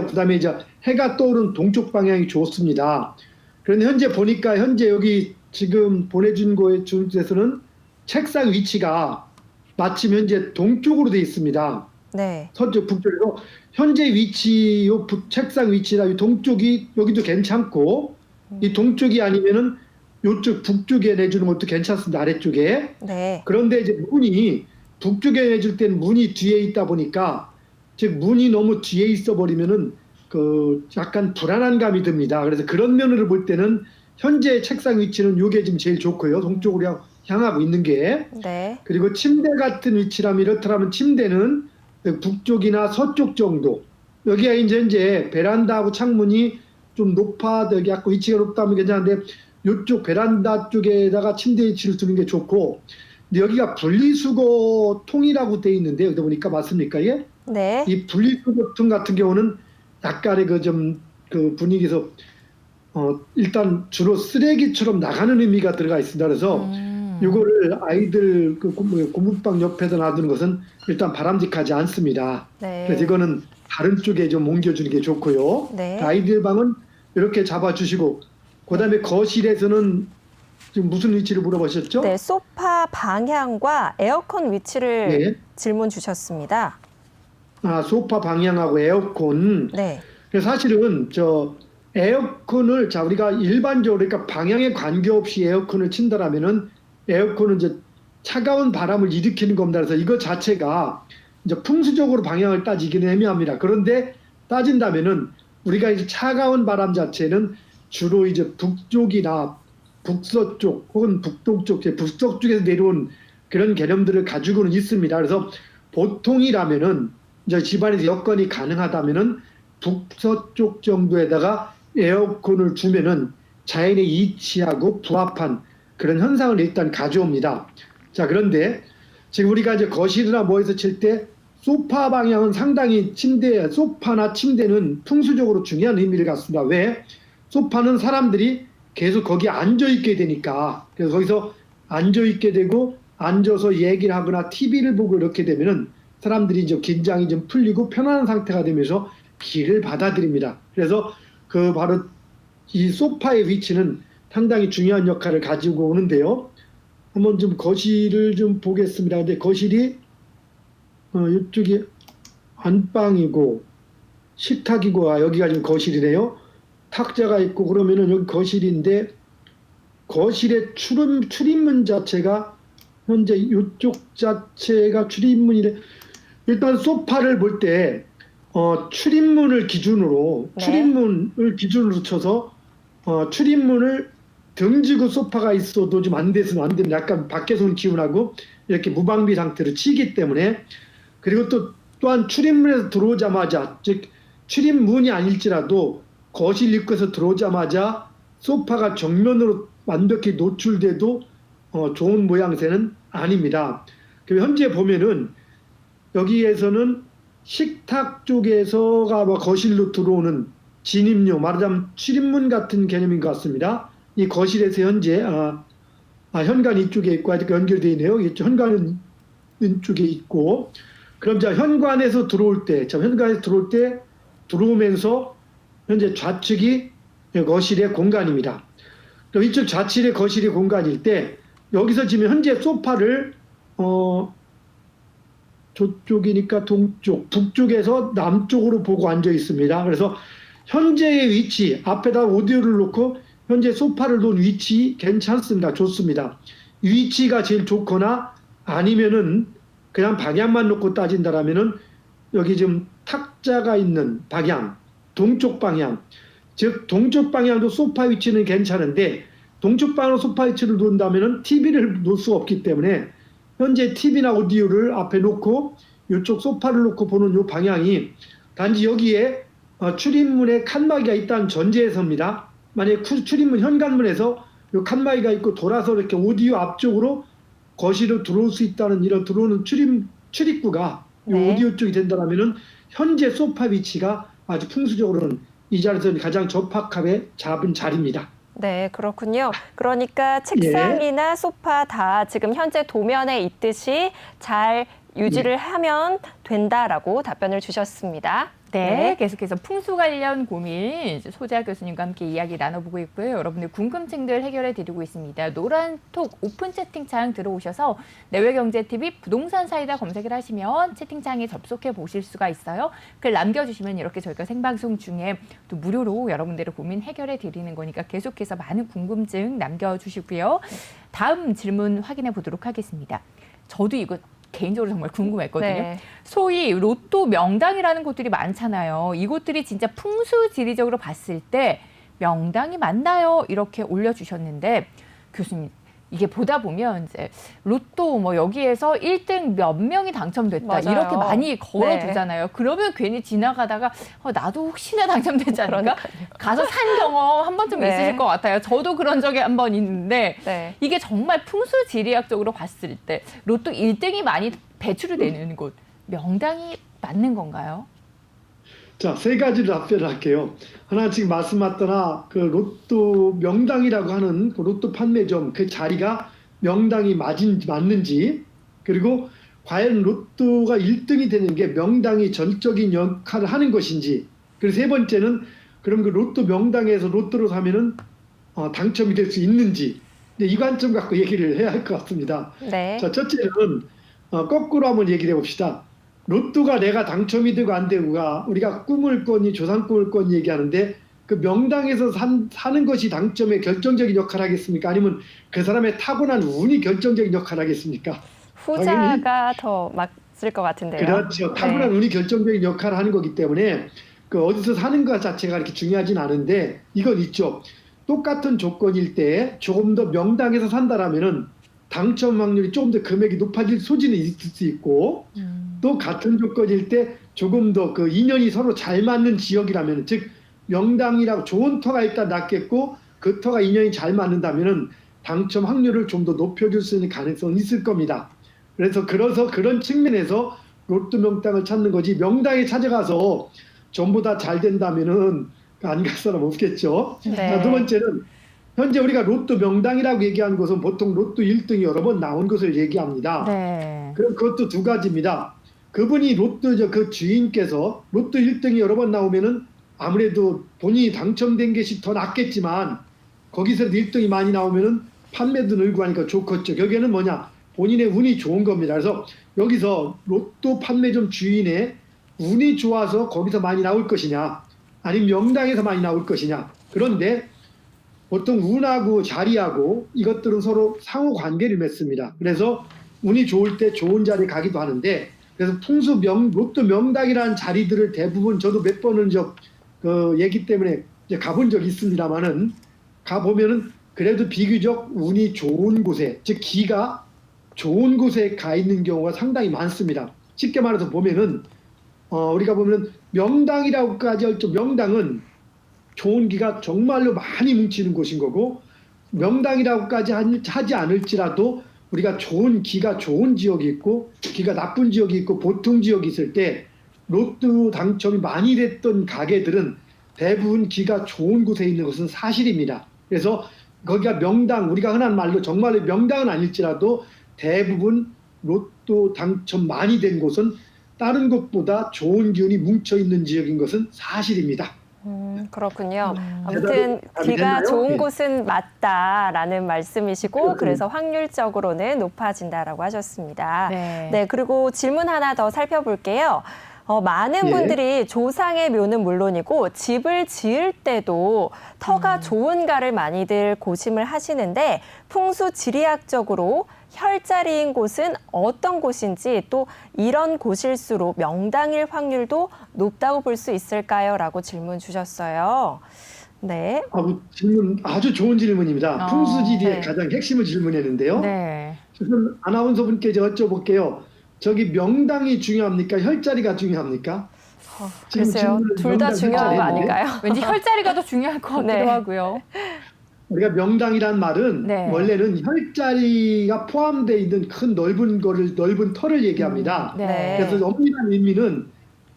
그다음에 이제 해가 떠오르는 동쪽 방향이 좋습니다. 그런데 현재 보니까 여기 지금 보내준 거에 준에서는 책상 위치가 마침 현재 동쪽으로 돼 있습니다. 네. 서쪽 북쪽에서 현재 위치 책상 위치라 이 동쪽이 여기도 괜찮고 이 동쪽이 아니면은 요쪽 북쪽에 내주는 것도 괜찮습니다. 아래쪽에. 네. 그런데 이제 문이 북쪽에 내줄 때는 문이 뒤에 있다 보니까 즉 문이 너무 뒤에 있어 버리면은 약간 불안한 감이 듭니다. 그래서 그런 면으로 볼 때는 현재 책상 위치는 요게 지금 제일 좋고요. 동쪽으로 향하고 있는 게. 네. 그리고 침대 같은 위치라면 이렇더라면 침대는 북쪽이나 서쪽 정도. 여기가 이제 현재 베란다하고 창문이 좀 여기 약간 위치가 높다면 괜찮은데 이쪽 베란다 쪽에다가 침대 위치를 두는 게 좋고 근데 여기가 분리수거통이라고 돼 있는데 여기 보니까 맞습니까? 예? 네. 이 분리수거통 같은 경우는 약간의 그 분위기에서 일단 주로 쓰레기처럼 나가는 의미가 들어가 있습니다. 그래서 이거를 아이들 그 고문방 옆에서 놔두는 것은 일단 바람직하지 않습니다. 네. 그래서 이거는 다른 쪽에 좀 옮겨주는 게 좋고요. 네. 아이들 방은 이렇게 잡아주시고, 그다음에 거실에서는 지금 무슨 위치를 물어보셨죠? 네, 소파 방향과 에어컨 위치를 네. 질문 주셨습니다. 아, 소파 방향하고 에어컨. 네. 그래서 사실은 에어컨을 우리가 일반적으로 그러니까 방향에 관계없이 에어컨을 친다라면은 에어컨은 이제 차가운 바람을 일으키는 겁니다. 그래서 이거 자체가 이제 풍수적으로 방향을 따지기는 애매합니다. 그런데 따진다면은 우리가 이제 차가운 바람 자체는 주로 이제 북쪽이나 북서쪽 혹은 북동쪽, 북서쪽에서 내려온 그런 개념들을 가지고는 있습니다. 그래서 보통이라면은 이제 집안에서 여건이 가능하다면은 북서쪽 정도에다가 에어컨을 두면은 자연의 이치하고 부합한 그런 현상을 일단 가져옵니다. 자, 그런데 지금 우리가 이제 거실이나 뭐에서 칠 때 소파 방향은 상당히 소파나 침대는 풍수적으로 중요한 의미를 갖습니다. 왜? 소파는 사람들이 계속 거기에 앉아 있게 되니까, 그래서 거기서 앉아 있게 되고 앉아서 얘기를 하거나 TV를 보고 이렇게 되면은 사람들이 이제 긴장이 좀 풀리고 편안한 상태가 되면서 기를 받아들입니다. 그래서 바로 이 소파의 위치는 상당히 중요한 역할을 가지고 오는데요. 한번 좀 거실을 좀 보겠습니다. 근데 거실이 이쪽이 안방이고 식탁이고 여기가 지금 거실이네요. 탁자가 있고 그러면은 여기 거실인데 거실의 출입문 자체가 현재 이쪽 자체가 출입문이래. 일단 소파를 볼 때 출입문을 기준으로 쳐서 출입문을 등지고 소파가 있어도 좀 안 돼서는 안 됩니다. 약간 밖에서 온 기운하고 이렇게 무방비 상태로 치기 때문에. 그리고 또한 출입문에서 들어오자마자, 즉 출입문이 아닐지라도 거실 입구에서 들어오자마자 소파가 정면으로 완벽히 노출돼도 좋은 모양새는 아닙니다. 현재 보면은 여기에서는 식탁 쪽에서가 거실로 들어오는 진입로, 말하자면 출입문 같은 개념인 것 같습니다. 이 거실에서 현재 현관 이쪽에 있고 아직 연결되어 있네요. 현관은 이쪽에 있고, 그럼 현관에서 들어올 때 들어오면서 현재 좌측이 거실의 공간입니다. 그럼 이쪽 좌측의 거실의 공간일 때 여기서 지금 현재 소파를 저쪽이니까 동쪽, 북쪽에서 남쪽으로 보고 앉아 있습니다. 그래서 현재의 위치, 앞에다 오디오를 놓고 현재 소파를 놓은 위치 괜찮습니다. 좋습니다. 위치가 제일 좋거나 아니면은 그냥 방향만 놓고 따진다라면은 여기 지금 탁자가 있는 방향, 동쪽 방향, 즉 동쪽 방향도 소파 위치는 괜찮은데 동쪽 방향으로 소파 위치를 놓는다면은 TV를 놓을 수 없기 때문에 현재 TV나 오디오를 앞에 놓고 이쪽 소파를 놓고 보는 이 방향이 단지 여기에 출입문에 칸막이가 있다는 전제에서입니다. 만약에 출입문 현관문에서 이 칸막이가 있고 돌아서 이렇게 오디오 앞쪽으로 거실로 들어올 수 있다는 이런 들어오는 출입구가 이 오디오 쪽이 된다면은 현재 소파 위치가 아주 풍수적으로는 이 자리에서 가장 적합하게 잡은 자리입니다. 네, 그렇군요. 그러니까 책상이나 소파 다 지금 현재 도면에 있듯이 잘 유지를 하면 된다라고 답변을 주셨습니다. 네, 계속해서 풍수 관련 고민 소자 교수님과 함께 이야기 나눠보고 있고요. 여러분들 궁금증들 해결해 드리고 있습니다. 노란톡 오픈 채팅창 들어오셔서 내외경제TV 부동산 사이다 검색을 하시면 채팅창에 접속해 보실 수가 있어요. 글 남겨주시면 이렇게 저희가 생방송 중에 또 무료로 여러분들의 고민 해결해 드리는 거니까 계속해서 많은 궁금증 남겨주시고요. 다음 질문 확인해 보도록 하겠습니다. 저도 이거 개인적으로 정말 궁금했거든요. 네. 소위 로또 명당이라는 곳들이 많잖아요. 이곳들이 진짜 풍수지리적으로 봤을 때 명당이 맞나요? 이렇게 올려주셨는데 교수님, 이게 보다 보면 이제 로또 뭐 여기에서 1등 몇 명이 당첨됐다 맞아요. 이렇게 많이 걸어두잖아요. 그러면 괜히 지나가다가 나도 혹시나 당첨되지 않을까? 가서 산 경험 한 번쯤 네. 있으실 것 같아요. 저도 그런 적이 한 번 있는데 네. 이게 정말 풍수지리학적으로 봤을 때 로또 1등이 많이 배출이 되는 곳 명당이 맞는 건가요? 자, 세 가지를 답변을 할게요. 하나 지금 말씀하셨더나 그 로또 명당이라고 하는 그 로또 판매점 그 자리가 명당이 맞는지, 그리고 과연 로또가 1등이 되는 게 명당이 전적인 역할을 하는 것인지, 그리고 세 번째는 그럼 그 로또 명당에서 로또로 사면은 당첨이 될 수 있는지, 이 관점 갖고 얘기를 해야 할 것 같습니다. 네. 자, 첫째는 거꾸로 한번 얘기를 해봅시다. 로또가 내가 당첨이 되고 안 되고가 우리가 꿈을 꿨니 조상 꿈을 꿨니 얘기하는데, 그 명당에서 사는 것이 당첨에 결정적인 역할을 하겠습니까? 아니면 그 사람의 타고난 운이 결정적인 역할을 하겠습니까? 후자가 더 맞을 것 같은데요. 그렇죠. 타고난 운이 결정적인 역할을 하는 거기 때문에 그 어디서 사는 것 자체가 그렇게 중요하진 않은데, 이건 있죠. 똑같은 조건일 때 조금 더 명당에서 산다라면은 당첨 확률이 조금 더 금액이 높아질 소지는 있을 수 있고, 또 같은 조건일 때 조금 더 그 인연이 서로 잘 맞는 지역이라면, 즉 명당이라고 좋은 터가 일단 낫겠고 그 터가 인연이 잘 맞는다면은 당첨 확률을 좀 더 높여줄 수 있는 가능성이 있을 겁니다. 그래서 그런 측면에서 로또 명당을 찾는 거지, 명당에 찾아가서 전부 다 잘 된다면은 안 갈 사람 없겠죠. 네. 자, 두 번째는 현재 우리가 로또 명당이라고 얘기하는 것은 보통 로또 1등이 여러 번 나온 것을 얘기합니다. 네. 그럼 그것도 두 가지입니다. 그분이 로또 그 주인께서 로또 1등이 여러 번 나오면은 아무래도 본인이 당첨된 것이 더 낫겠지만, 거기서 1등이 많이 나오면은 판매도 늘고 하니까 좋겠죠. 여기에는 뭐냐? 본인의 운이 좋은 겁니다. 그래서 여기서 로또 판매점 주인의 운이 좋아서 거기서 많이 나올 것이냐, 아니면 명당에서 많이 나올 것이냐. 그런데 보통 운하고 자리하고 이것들은 서로 상호 관계를 맺습니다. 그래서 운이 좋을 때 좋은 자리에 가기도 하는데, 그래서 로또 명당이라는 자리들을 대부분 저도 몇 번은 그 얘기 때문에 이제 가본 적이 있습니다만은, 가보면은 그래도 비교적 운이 좋은 곳에, 즉 기가 좋은 곳에 가 있는 경우가 상당히 많습니다. 쉽게 말해서 보면은 우리가 보면 명당이라고까지 할 때, 명당은 좋은 기가 정말로 많이 뭉치는 곳인 거고, 명당이라고까지 하지 않을지라도 우리가 좋은 기가 좋은 지역이 있고 기가 나쁜 지역이 있고 보통 지역이 있을 때 로또 당첨이 많이 됐던 가게들은 대부분 기가 좋은 곳에 있는 것은 사실입니다. 그래서 거기가 명당, 우리가 흔한 말로 정말로 명당은 아닐지라도 대부분 로또 당첨 많이 된 곳은 다른 곳보다 좋은 기운이 뭉쳐있는 지역인 것은 사실입니다. 그렇군요. 아무튼 대답이 기가 됐나요? 좋은 네. 곳은 맞다라는 말씀이시고, 그렇군요. 그래서 확률적으로는 높아진다라고 하셨습니다. 네. 네, 그리고 질문 하나 더 살펴볼게요. 많은 예. 분들이 조상의 묘는 물론이고 집을 지을 때도 터가 좋은가를 많이들 고심을 하시는데, 풍수 지리학적으로 혈자리인 곳은 어떤 곳인지, 또 이런 곳일수록 명당일 확률도 높다고 볼 수 있을까요? 라고 질문 주셨어요. 네. 질문 아주 좋은 질문입니다. 풍수지리의 네. 가장 핵심을 질문했는데요. 네. 지금 아나운서 분께 여쭤볼게요. 저기 명당이 중요합니까? 혈자리가 중요합니까? 지금 글쎄요. 질문은 둘 다 명당 중요한 거 혈자리인데, 아닌가요? 왠지 혈자리가 더 중요할 것 같기도 네. 하고요. 우리가 명당이란 말은 네. 원래는 혈자리가 포함되어 있는 큰 넓은 터를 얘기합니다. 네. 그래서 엄밀한 의미는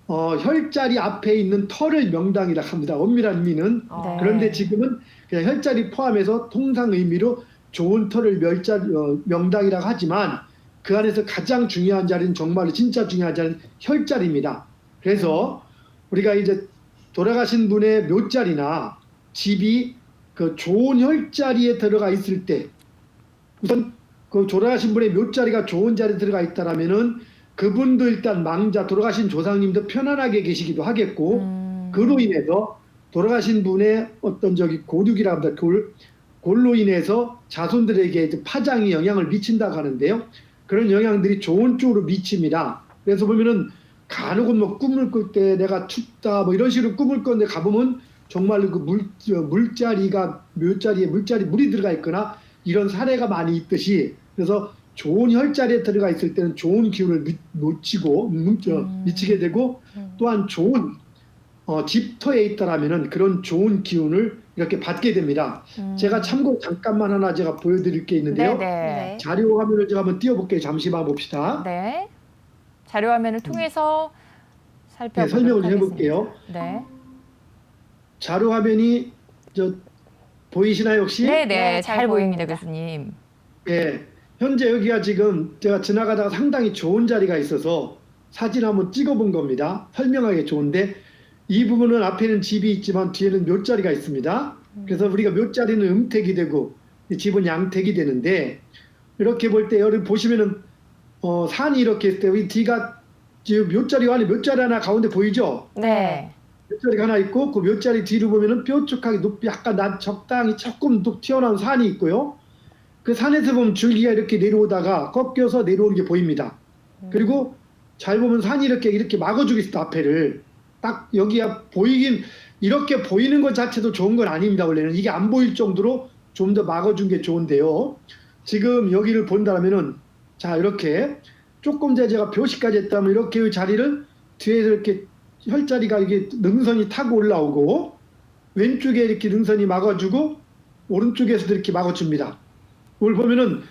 혈자리 앞에 있는 터를 명당이라 합니다. 엄밀한 의미는. 네. 그런데 지금은 그냥 혈자리 포함해서 통상 의미로 좋은 터를 명당이라고 하지만, 그 안에서 가장 중요한 자리는, 정말로 진짜 중요한 자리는 혈자리입니다. 그래서 우리가 이제 돌아가신 분의 묘자리나 집이 그 좋은 혈자리에 들어가 있을 때, 우선 그 돌아가신 분의 묘자리가 좋은 자리에 들어가 있다라면은 그분도 일단 망자, 돌아가신 조상님도 편안하게 계시기도 하겠고, 그로 인해서 돌아가신 분의 어떤 고륙이라 합니다. 골로 인해서 자손들에게 이제 파장이 영향을 미친다고 하는데요. 그런 영향들이 좋은 쪽으로 미칩니다. 그래서 보면은 간혹은 뭐 꿈을 꿀 때 내가 춥다 뭐 이런 식으로 꿈을 꿨는데 가보면 정말로 그 물자리가 묘자리에 물이 들어가 있거나 이런 사례가 많이 있듯이 그래서 좋은 혈자리에 들어가 있을 때는 좋은 기운을 미치게 되고 또한 좋은 집터에 있다라면은 그런 좋은 기운을 이렇게 받게 됩니다. 제가 참고 잠깐만 하나 제가 보여드릴 게 있는데요. 네. 자료 화면을 제가 한번 띄워볼게요. 잠시만 봅시다. 네. 자료 화면을 통해서 네, 살펴보도록 설명을 좀 하겠습니다. 해볼게요. 네. 자료 화면이 보이시나요 혹시? 네, 네, 네. 잘 잘 보입니다, 보입니다. 교수님. 예. 현재 여기가 지금 제가 지나가다가 상당히 좋은 자리가 있어서 사진 한번 찍어본 겁니다. 설명하기 좋은데 이 부분은 앞에는 집이 있지만 뒤에는 묘자리가 있습니다. 그래서 우리가 묘자리는 음택이 되고 이 집은 양택이 되는데 이렇게 볼 때 여러분 보시면은 산이 이렇게 있을 때 여기 뒤가 지금 묘자리 안에 묘자리 하나 가운데 보이죠? 네. 묘자리가 하나 있고 그 묘자리 뒤로 보면은 뾰족하게 높이 약간 적당히 조금 튀어나온 산이 있고요. 그 산에서 보면 줄기가 이렇게 내려오다가 꺾여서 내려오는 게 보입니다. 그리고 잘 보면 산이 이렇게 막아주고 있어 앞에를. 딱 여기가 보이긴 이렇게 보이는 것 자체도 좋은 건 아닙니다. 원래는 이게 안 보일 정도로 좀 더 막아준 게 좋은데요. 지금 여기를 본다면은 자 이렇게 조금 전에 제가 표시까지 했다면 이렇게 자리를 뒤에서 이렇게 혈자리가 이게 능선이 타고 올라오고 왼쪽에 이렇게 능선이 막아주고 오른쪽에서도 이렇게 막아줍니다. 이걸 보면은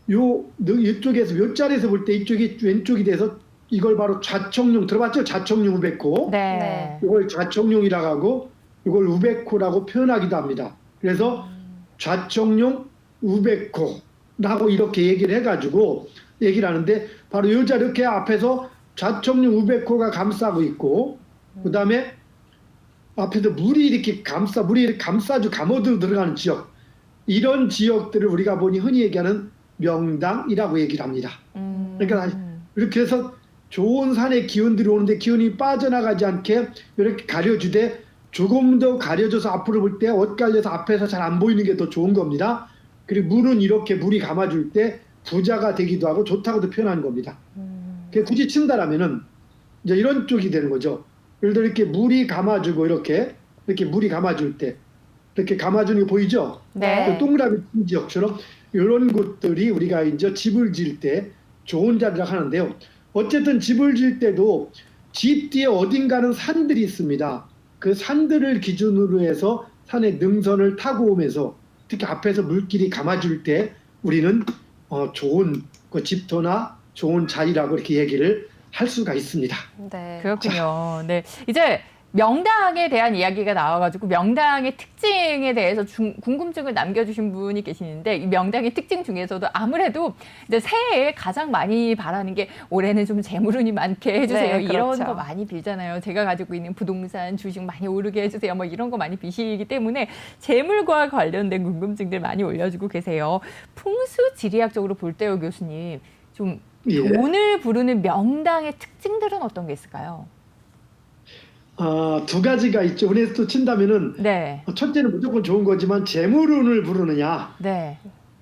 이쪽에서 묘자리에서 볼 때 이쪽이 왼쪽이 돼서 이걸 바로 좌청룡 들어봤죠? 좌청룡 우백호. 네. 이걸 좌청룡이라고 하고 이걸 우백호라고 표현하기도 합니다. 그래서 좌청룡 우백호라고 이렇게 얘기를 해가지고 얘기를 하는데 바로 이 자리 이렇게 앞에서 좌청룡 우백호가 감싸고 있고 그 다음에 앞에서 물이 이렇게 감아들어 들어가는 지역 이런 지역들을 우리가 보니 흔히 얘기하는 명당이라고 얘기를 합니다. 그러니까 이렇게 해서 좋은 산의 기운들이 오는데 기운이 빠져나가지 않게 이렇게 가려주되 조금 더 가려져서 앞으로 볼 때 엇갈려서 앞에서 잘 안 보이는 게 더 좋은 겁니다. 그리고 물은 이렇게 물이 감아줄 때 부자가 되기도 하고 좋다고도 표현하는 겁니다. 굳이 친다라면은 이제 이런 쪽이 되는 거죠. 예를 들어 이렇게 물이 감아주고 이렇게 물이 감아줄 때 이렇게 감아주는 게 보이죠? 네. 그 동그라미 친 지역처럼 이런 곳들이 우리가 이제 집을 지을 때 좋은 자리라고 하는데요. 어쨌든 집을 지을 때도 집 뒤에 어딘가는 산들이 있습니다. 그 산들을 기준으로 해서 산의 능선을 타고 오면서 특히 앞에서 물길이 감아줄 때 우리는 좋은 그 집터나 좋은 자리라고 이렇게 얘기를 할 수가 있습니다. 네. 그렇군요. 네. 이제 명당에 대한 이야기가 나와가지고 명당의 특징에 대해서 궁금증을 남겨주신 분이 계시는데 이 명당의 특징 중에서도 아무래도 이제 새해에 가장 많이 바라는 게 올해는 좀 재물운이 많게 해주세요. 네, 이런 그렇죠. 거 많이 빌잖아요. 제가 가지고 있는 부동산 주식 많이 오르게 해주세요. 뭐 이런 거 많이 비시기 때문에 재물과 관련된 궁금증들 많이 올려주고 계세요. 풍수 지리학적으로 볼 때요, 교수님. 좀 예. 돈을 부르는 명당의 특징들은 어떤 게 있을까요? 두 가지가 있죠. 은에서 친다면은 네. 첫째는 무조건 좋은 거지만 재물운을 부르느냐 네.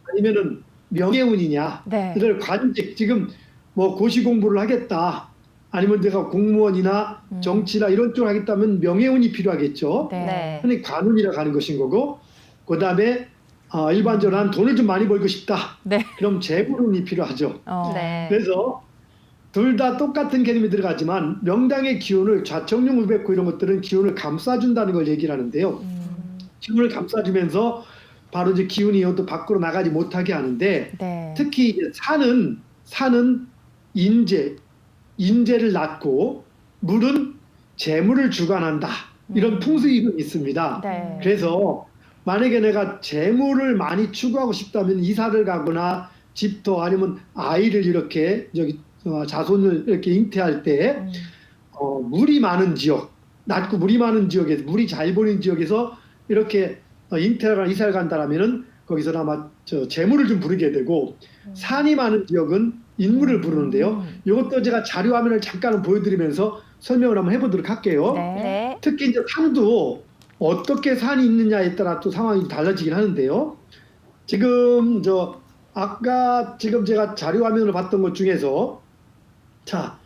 아니면은 명예운이냐. 네. 이들 관직 지금 뭐 고시 공부를 하겠다. 아니면 내가 공무원이나 정치나 이런 쪽을 하겠다면 명예운이 필요하겠죠. 네. 네. 흔히 관운이라고 하는 것인 거고 그다음에 일반적으로 난 돈을 좀 많이 벌고 싶다. 네. 그럼 재물운이 필요하죠. 네. 그래서 둘 다 똑같은 개념이 들어가지만 명당의 기운을 좌청룡 우백호 이런 것들은 기운을 감싸준다는 걸 얘기를 하는데요. 기운을 감싸주면서 바로 이제 기운이 또 밖으로 나가지 못하게 하는데 네. 특히 이제 산은 인재를 낳고 물은 재물을 주관한다. 이런 풍수이론이 있습니다. 네. 그래서 만약에 내가 재물을 많이 추구하고 싶다면 이사를 가거나 집터 아니면 아이를 이렇게 자손을 이렇게 잉태할 때 물이 많은 지역, 낮고 물이 많은 지역에서 물이 잘 보이는 지역에서 이렇게 잉태하거나 이사를 간다라면은 거기서 아마 재물을 좀 부르게 되고 산이 많은 지역은 인물을 부르는데요. 이것도 제가 자료 화면을 잠깐 보여드리면서 설명을 한번 해보도록 할게요. 네. 네. 특히 이제 산도 어떻게 산이 있느냐에 따라 또 상황이 달라지긴 하는데요. 지금 아까 지금 제가 자료 화면을 봤던 것 중에서 자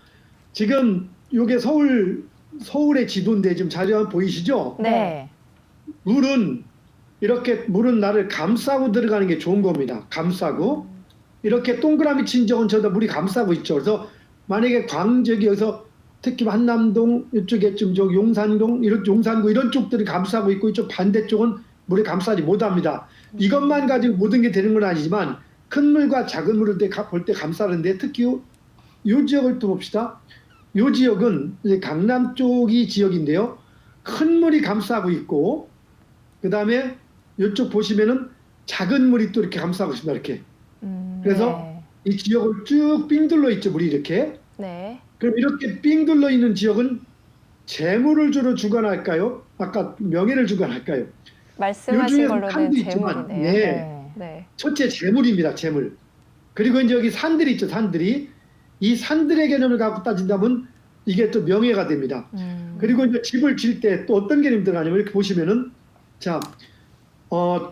지금 이게 서울의 지도인데 지금 자료 화면 보이시죠? 네. 물은 이렇게 물은 나를 감싸고 들어가는 게 좋은 겁니다. 감싸고 이렇게 동그라미 친 적은 저도 물이 감싸고 있죠. 그래서 만약에 광적이 여기서 특히 한남동 이쪽에 좀 저 용산동 이런 용산구 이런 쪽들이 감싸고 있고 이쪽 반대쪽은 물이 감싸지 못합니다. 이것만 가지고 모든 게 되는 건 아니지만 큰 물과 작은 물을 볼 때 감싸는데 특히 이 지역을 또 봅시다. 이 지역은 이제 강남 쪽이 지역인데요. 큰 물이 감싸고 있고 그 다음에 이쪽 보시면은 작은 물이 또 이렇게 감싸고 있습니다. 이렇게. 그래서 네. 이 지역을 쭉 삥 둘러 있죠. 물이 이렇게. 네. 그럼 이렇게 삥 둘러 있는 지역은 재물을 주로 주관할까요? 아까 명예를 주관할까요? 말씀하신 요즘에 걸로는 산도 있지만, 재물이네요. 네. 네. 네. 첫째 재물입니다. 재물. 그리고 이제 여기 산들이 있죠. 산들이. 이 산들의 개념을 갖고 따진다면 이게 또 명예가 됩니다. 그리고 이제 집을 질 때 또 어떤 개념이 들어가냐면 이렇게 보시면은 자,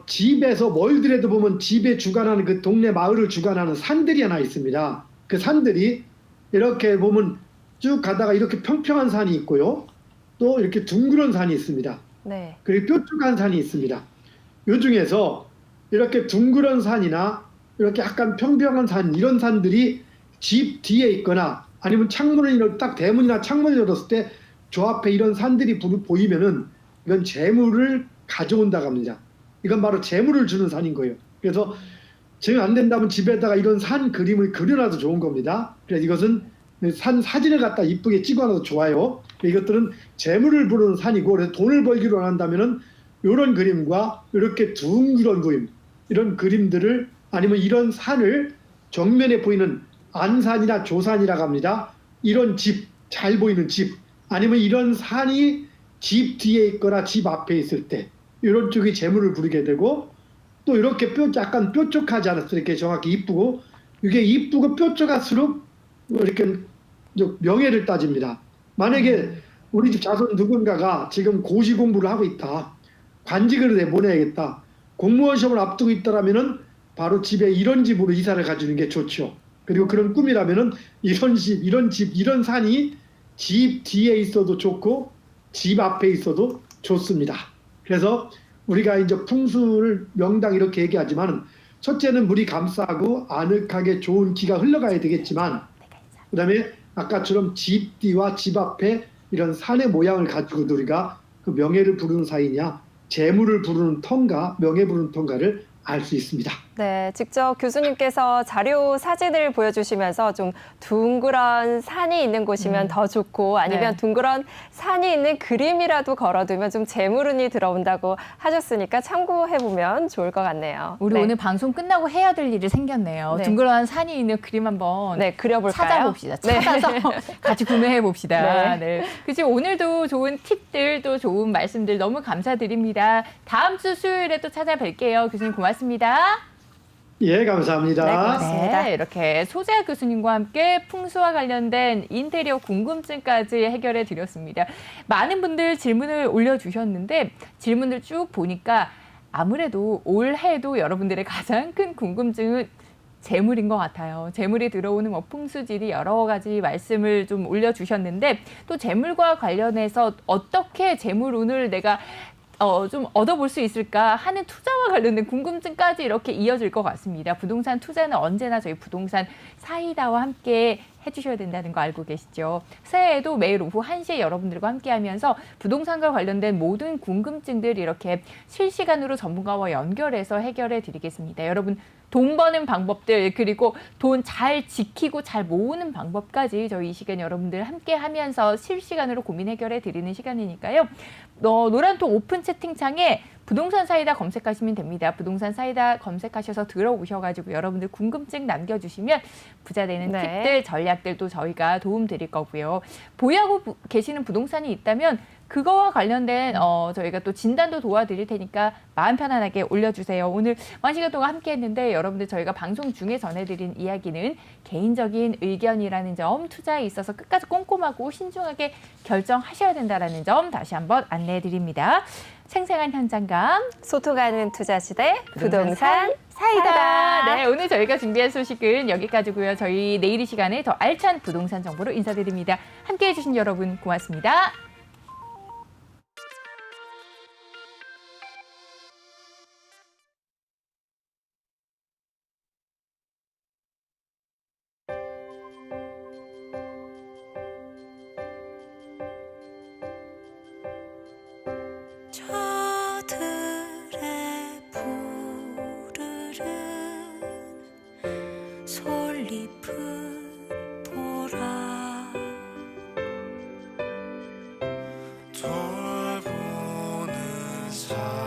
집에서 멀더라도 보면 집에 주관하는 그 동네 마을을 주관하는 산들이 하나 있습니다. 그 산들이 이렇게 보면 쭉 가다가 이렇게 평평한 산이 있고요. 또 이렇게 둥그런 산이 있습니다. 네. 그리고 뾰족한 산이 있습니다. 요 중에서 이렇게 둥그런 산이나 이렇게 약간 평평한 산 이런 산들이 집 뒤에 있거나 아니면 창문을 딱 대문이나 창문을 열었을 때 저 앞에 이런 산들이 보이면은 이건 재물을 가져온다고 합니다. 이건 바로 재물을 주는 산인 거예요. 그래서 정 안 된다면 집에다가 이런 산 그림을 그려놔도 좋은 겁니다. 그래서 이것은 산 사진을 갖다 이쁘게 찍어놔도 좋아요. 이것들은 재물을 부르는 산이고 그래서 돈을 벌기로 한다면은 이런 그림과 이렇게 둥그런 그림 이런 그림들을 아니면 이런 산을 정면에 보이는 안산이나 조산이라고 합니다. 이런 집, 잘 보이는 집 아니면 이런 산이 집 뒤에 있거나 집 앞에 있을 때 이런 쪽이 재물을 부르게 되고 또 이렇게 약간 뾰족하지 않았을 때 이렇게 정확히 이쁘고 이게 이쁘고 뾰족할수록 이렇게 명예를 따집니다. 만약에 우리 집 자손 누군가가 지금 고시 공부를 하고 있다. 관직을 내보내야겠다. 공무원 시험을 앞두고 있다라면은 바로 집에 이런 집으로 이사를 가주는 게 좋죠. 그리고 그런 꿈이라면은 이런 집, 이런 산이 집 뒤에 있어도 좋고 집 앞에 있어도 좋습니다. 그래서 우리가 이제 풍수를 명당 이렇게 얘기하지만 첫째는 물이 감싸고 아늑하게 좋은 기가 흘러가야 되겠지만 그다음에 아까처럼 집 뒤와 집 앞에 이런 산의 모양을 가지고 우리가 그 명예를 부르는 사이냐 재물을 부르는 턴가 명예 부르는 턴가를 알 수 있습니다. 네, 직접 교수님께서 자료 사진을 보여주시면서 좀 둥그런 산이 있는 곳이면 더 좋고 아니면 네. 둥그런 산이 있는 그림이라도 걸어두면 좀 재물운이 들어온다고 하셨으니까 참고해보면 좋을 것 같네요. 우리 네. 오늘 방송 끝나고 해야 될 일이 생겼네요. 네. 둥그런 산이 있는 그림 한번 네, 그려볼까요? 찾아봅시다. 네. 찾아서 같이 구매해 봅시다. 네. 네. 그치 오늘도 좋은 팁들 또 좋은 말씀들 너무 감사드립니다. 다음 주 수요일에 또 찾아뵐게요. 교수님 고맙습니다. 예, 감사합니다. 네, 고맙습니다. 네, 이렇게 소재아 교수님과 함께 풍수와 관련된 인테리어 궁금증까지 해결해 드렸습니다. 많은 분들 질문을 올려주셨는데 질문을 쭉 보니까 아무래도 올해도 여러분들의 가장 큰 궁금증은 재물인 것 같아요. 재물이 들어오는 뭐 풍수지리 여러 가지 말씀을 좀 올려주셨는데 또 재물과 관련해서 어떻게 재물운을 내가 좀 얻어볼 수 있을까 하는 투자와 관련된 궁금증까지 이렇게 이어질 것 같습니다. 부동산 투자는 언제나 저희 부동산 사이다와 함께 해주셔야 된다는 거 알고 계시죠? 새해에도 매일 오후 1시에 여러분들과 함께하면서 부동산과 관련된 모든 궁금증들 이렇게 실시간으로 전문가와 연결해서 해결해 드리겠습니다. 여러분 돈 버는 방법들 그리고 돈 잘 지키고 잘 모으는 방법까지 저희 이 시간 여러분들 함께 하면서 실시간으로 고민 해결해 드리는 시간이니까요. 노란통 오픈 채팅창에 부동산 사이다 검색하시면 됩니다. 부동산 사이다 검색하셔서 들어오셔가지고 여러분들 궁금증 남겨주시면 부자 되는 네. 팁들, 전략들도 저희가 도움 드릴 거고요. 보유하고 계시는 부동산이 있다면 그거와 관련된 저희가 또 진단도 도와드릴 테니까 마음 편안하게 올려주세요. 오늘 1시간 동안 함께했는데 여러분들 저희가 방송 중에 전해드린 이야기는 개인적인 의견이라는 점, 투자에 있어서 끝까지 꼼꼼하고 신중하게 결정하셔야 된다는 점 다시 한번 안내해드립니다. 생생한 현장감, 소통하는 투자 시대 부동산 사이다. 네, 오늘 저희가 준비한 소식은 여기까지고요. 저희 내일 이 시간에 더 알찬 부동산 정보로 인사드립니다. 함께해 주신 여러분 고맙습니다. 돌보는 사람